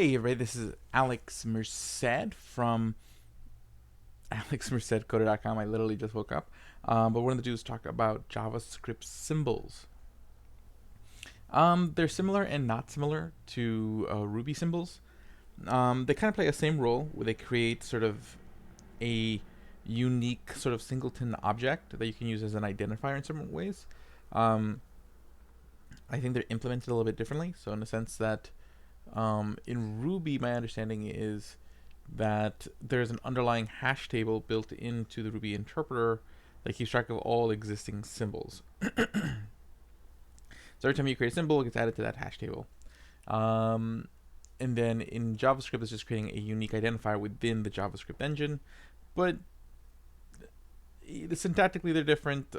Hey everybody, this is Alex Merced from alexmercedcoder.com. I literally just woke up. But what we're going to do is talk about JavaScript symbols. They're similar and not similar to Ruby symbols. They kind of play the same role where they create sort of a unique sort of singleton object that you can use as an identifier in certain ways. I think they're implemented a little bit differently. So in the sense that in Ruby, my understanding is that there's an underlying hash table built into the Ruby interpreter that keeps track of all existing symbols. So every time you create a symbol, it gets added to that hash table. And then in JavaScript, it's just creating a unique identifier within the JavaScript engine. But syntactically, they're different.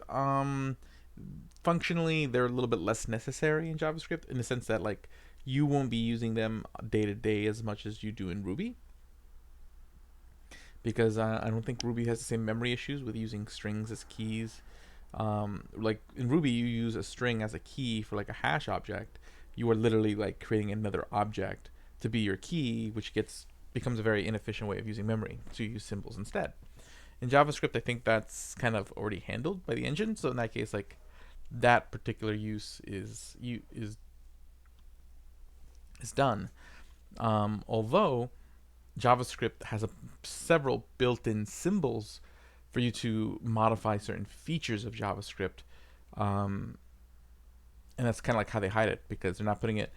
Functionally, they're a little bit less necessary in JavaScript in the sense that like you won't be using them day to day as much as you do in Ruby. Because I don't think Ruby has the same memory issues with using strings as keys. Like in Ruby, you use a string as a key for like a hash object. You are literally like creating another object to be your key, which becomes a very inefficient way of using memory. So you use symbols instead. In JavaScript, I think that's kind of already handled by the engine. So in that case, like that particular use is done. Although JavaScript has several built-in symbols for you to modify certain features of JavaScript, and that's kind of like how they hide it because they're not putting it.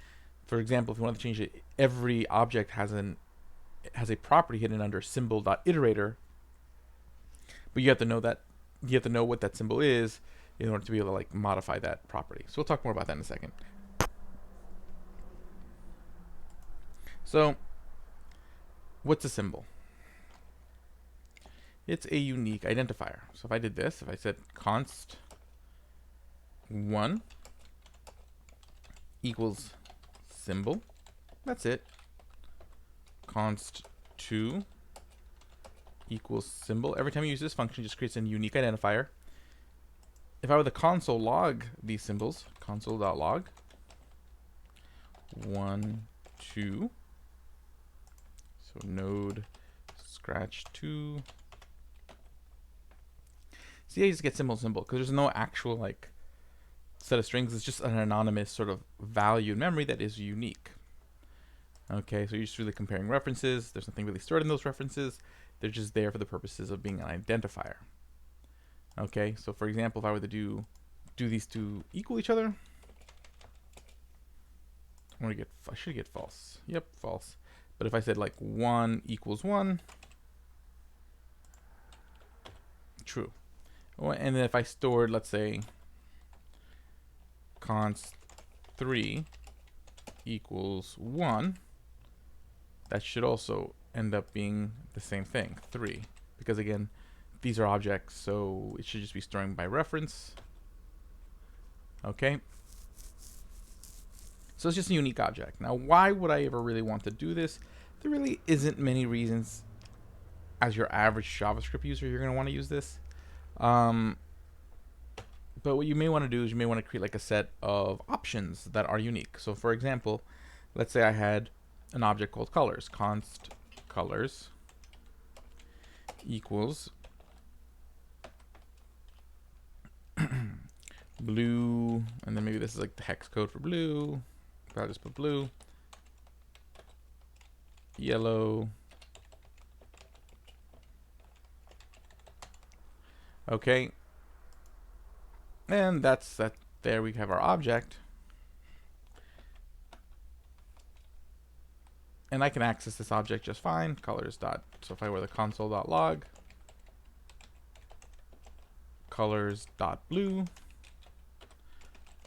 For example, if you want to change it, every object has a property hidden under symbol.iterator, but you have to know what that symbol is in order to be able to like modify that property. So we'll talk more about that in a second. So, what's a symbol? It's a unique identifier. So if I did this, if I said const 1 equals symbol, that's it. Const 2 equals symbol. Every time you use this function, it just creates a unique identifier. If I were to console log these symbols, console.log 1, 2, so node scratch 2. See, I just get symbol because there's no actual like set of strings. It's just an anonymous sort of value in memory that is unique. Okay, so you're just really comparing references. There's nothing really stored in those references. They're just there for the purposes of being an identifier. Okay, so for example, if I were to do these two equal each other, I should get false. Yep, false. But if I said like 1 equals 1, true. And then if I stored, let's say, const 3 equals 1, that should also end up being the same thing, 3. Because again, these are objects, so it should just be storing by reference. Okay. So it's just a unique object. Now, why would I ever really want to do this? There really isn't many reasons as your average JavaScript user you're going to want to use this. But what you may want to do is you may want to create like a set of options that are unique. So for example, let's say I had an object called colors. Const colors equals blue, and then maybe this is like the hex code for blue. I'll just put blue, yellow. Okay. And that's that. There we have our object. And I can access this object just fine. Colors dot. So if I were the console.log colors dot blue,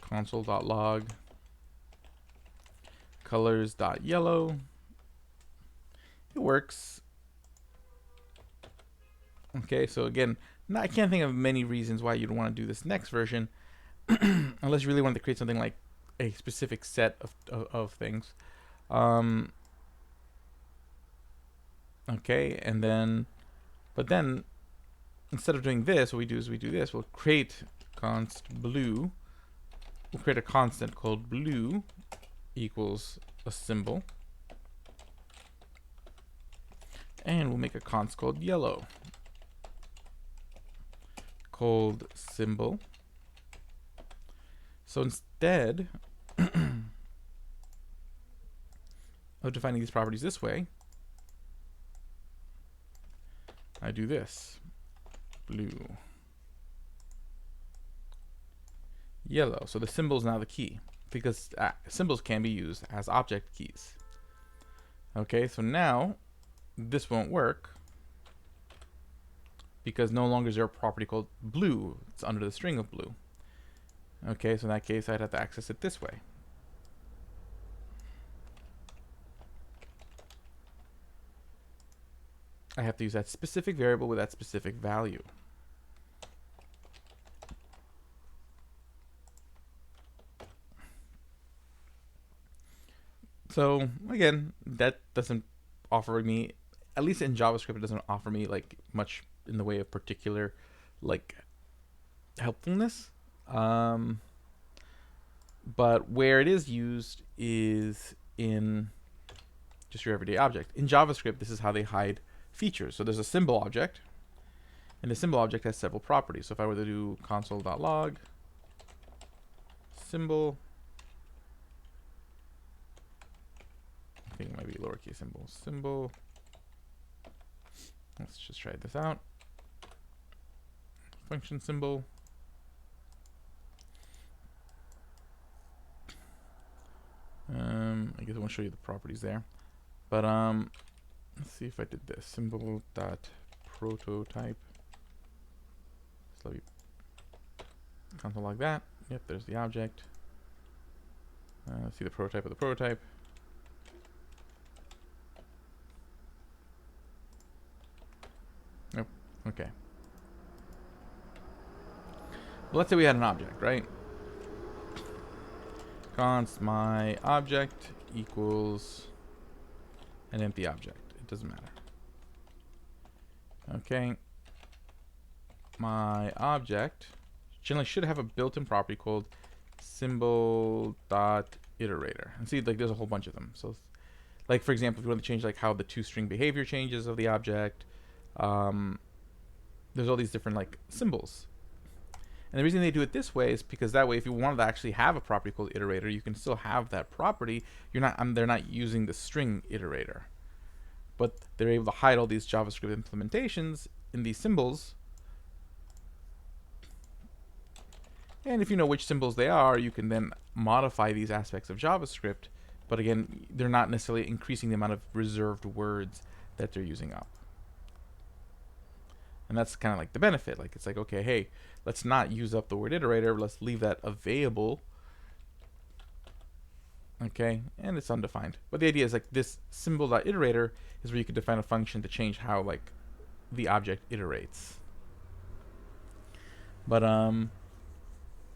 console.log colors dot yellow, it works. Okay, so again, I can't think of many reasons why you'd want to do this next version, unless you really wanted to create something like a specific set of things. Okay, and then, but then, instead of doing this, what we do is we do this. We'll create const blue. We'll create a constant called blue equals a symbol. And we'll make a const called yellow, called symbol. So instead of defining these properties this way, I do this: blue, yellow. So the symbol is now the key, because symbols can be used as object keys. Okay, so now this won't work because no longer is there a property called blue. It's under the string of blue. Okay, so in that case, I'd have to access it this way. I have to use that specific variable with that specific value. So again, that doesn't offer me, at least in JavaScript, it doesn't offer me like much in the way of particular like helpfulness. But where it is used is in just your everyday object. In JavaScript, this is how they hide features. So there's a symbol object, and the symbol object has several properties. So if I were to do console.log symbol, I think it might be lowercase symbol. Let's just try this out. Function symbol. I guess I won't show you the properties there, but let's see if I did this symbol dot prototype. So let me console log that. Yep, there's the object. Let's see the prototype of the prototype. Nope. Okay. Well, let's say we had an object, right? Const my object equals an empty object. It doesn't matter. Okay. My object generally should have a built-in property called symbol.iterator. And see, like, there's a whole bunch of them. So, like, for example, if you want to change like how the toString behavior changes of the object, there's all these different like symbols. And the reason they do it this way is because that way, if you wanted to actually have a property called iterator, you can still have that property. They're not using the string iterator, but they're able to hide all these JavaScript implementations in these symbols. And if you know which symbols they are, you can then modify these aspects of JavaScript. But again, they're not necessarily increasing the amount of reserved words that they're using up. And that's kind of like the benefit. Like, it's like, okay, hey, let's not use up the word iterator. Let's leave that available. Okay, and it's undefined. But the idea is like this symbol.iterator is where you could define a function to change how like the object iterates. But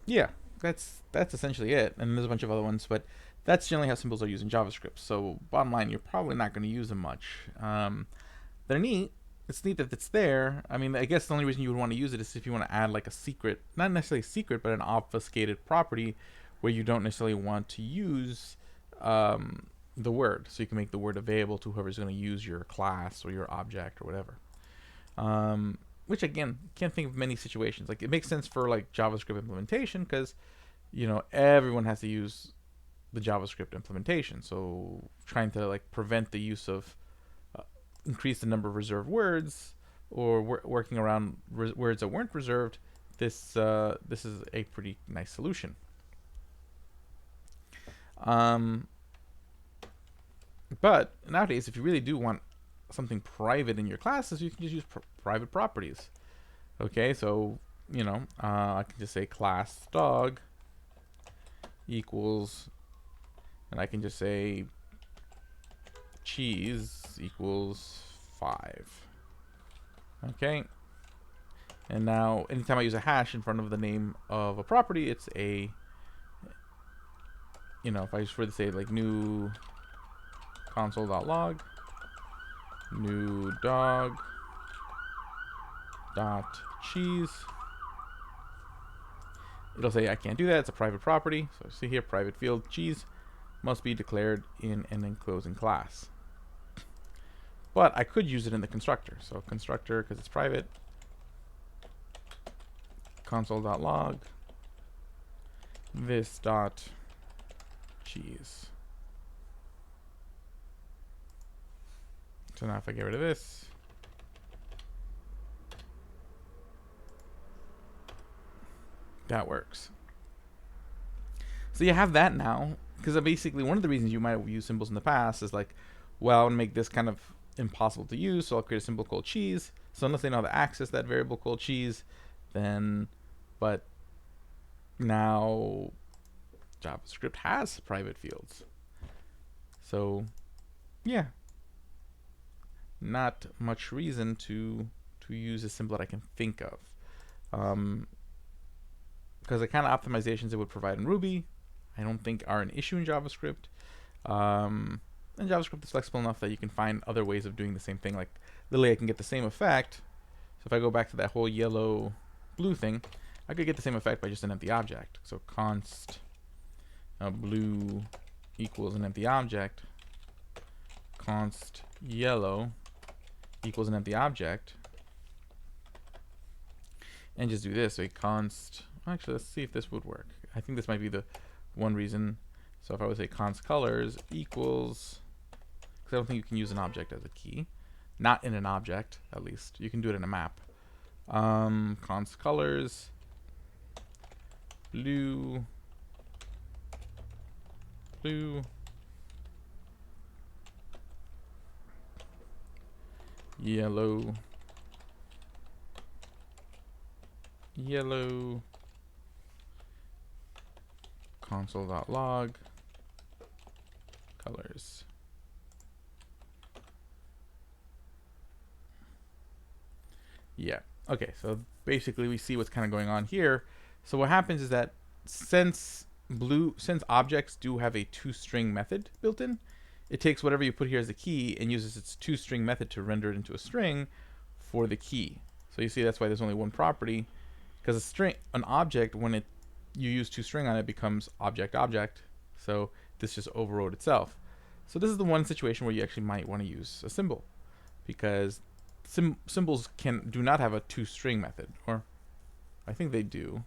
yeah, that's essentially it. And there's a bunch of other ones, but that's generally how symbols are used in JavaScript. So bottom line, you're probably not going to use them much. They're neat. It's neat that it's there. I mean, I guess the only reason you would want to use it is if you want to add like a secret, not necessarily secret, but an obfuscated property where you don't necessarily want to use the word. So you can make the word available to whoever's going to use your class or your object or whatever. Which again, can't think of many situations. Like, it makes sense for like JavaScript implementation because, you know, everyone has to use the JavaScript implementation. So trying to like prevent the use of increase the number of reserved words or working around words that weren't reserved, this is a pretty nice solution. But nowadays, if you really do want something private in your classes, you can just use private properties. Okay, so you know, I can just say class dog equals, and I can just say cheese equals 5. Okay, and now anytime I use a hash in front of the name of a property, it's a, you know, if I just were to say like new console.log new dog dot cheese, it'll say I can't do that, it's a private property. So see here, private field cheese must be declared in an enclosing class. but I could use it in the constructor. So constructor, because it's private, console.log this dot cheese. So now if I get rid of this, that works. So you have that now, because basically one of the reasons you might have used symbols in the past is like, well, I want to make this kind of impossible to use, so I'll create a symbol called cheese. So unless they know how to access that variable called cheese, then, but now JavaScript has private fields. So yeah, not much reason to use a symbol that I can think of. Because the kind of optimizations it would provide in Ruby, I don't think are an issue in JavaScript. And JavaScript is flexible enough that you can find other ways of doing the same thing. Like literally I can get the same effect. So if I go back to that whole yellow blue thing, I could get the same effect by just an empty object. So const blue equals an empty object. Const yellow equals an empty object. And just do this. So a const, actually let's see if this would work. I think this might be the one reason. So if I would say const colors equals, because I don't think you can use an object as a key. Not in an object, at least. You can do it in a map. Const colors blue yellow console.log colors. Yeah. Okay, so basically we see what's kind of going on here. So what happens is that since objects do have a toString method built in, it takes whatever you put here as a key and uses its toString method to render it into a string for the key. So you see that's why there's only one property, because an object, when you use toString on it, becomes object. So this just overrode itself. So this is the one situation where you actually might want to use a symbol, because symbols do not have a toString method, or I think they do,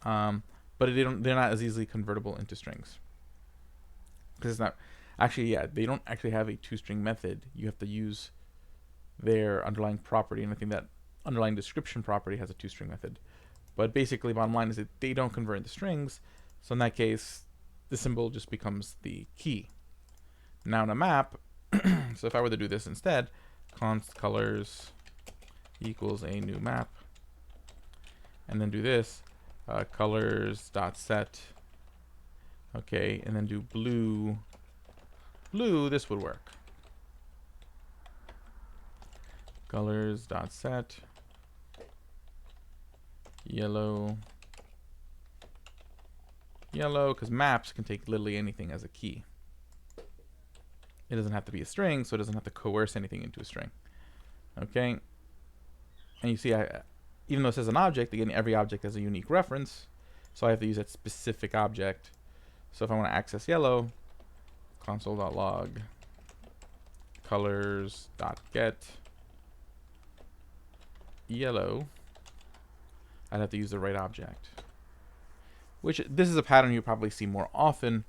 but they're not as easily convertible into strings, because it's not actually, yeah, they don't actually have a toString method. You have to use their underlying property, and I think that underlying description property has a toString method. But basically, bottom line is that they don't convert into strings. So in that case, the symbol just becomes the key. Now in a map, so if I were to do this instead, const colors equals a new map, and then do this, colors.set, okay, and then do blue, this would work. Colors.set yellow, because maps can take literally anything as a key. It doesn't have to be a string, so it doesn't have to coerce anything into a string. Okay, and you see, even though it says an object, again, every object has a unique reference, so I have to use that specific object. So if I want to access yellow, console.log colors.get yellow, I'd have to use the right object. Which, this is a pattern you probably see more often.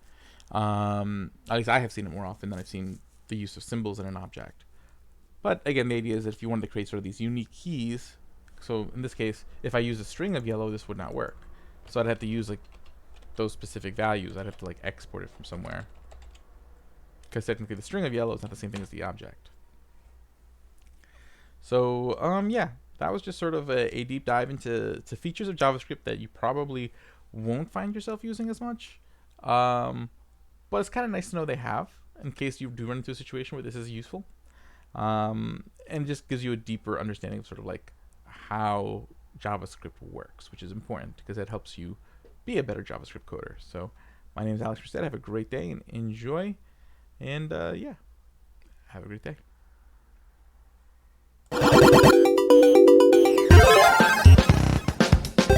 At least I have seen it more often than I've seen the use of symbols in an object. But again, the idea is that if you wanted to create sort of these unique keys, so in this case, if I use a string of yellow, this would not work. So I'd have to use like those specific values. I'd have to like export it from somewhere, because technically the string of yellow is not the same thing as the object. So yeah, that was just sort of a deep dive into features of JavaScript that you probably won't find yourself using as much. But it's kind of nice to know they have, in case you do run into a situation where this is useful. And just gives you a deeper understanding of sort of like how JavaScript works, which is important because it helps you be a better JavaScript coder. So my name is Alex Merced. Have a great day and enjoy. And yeah, have a great day.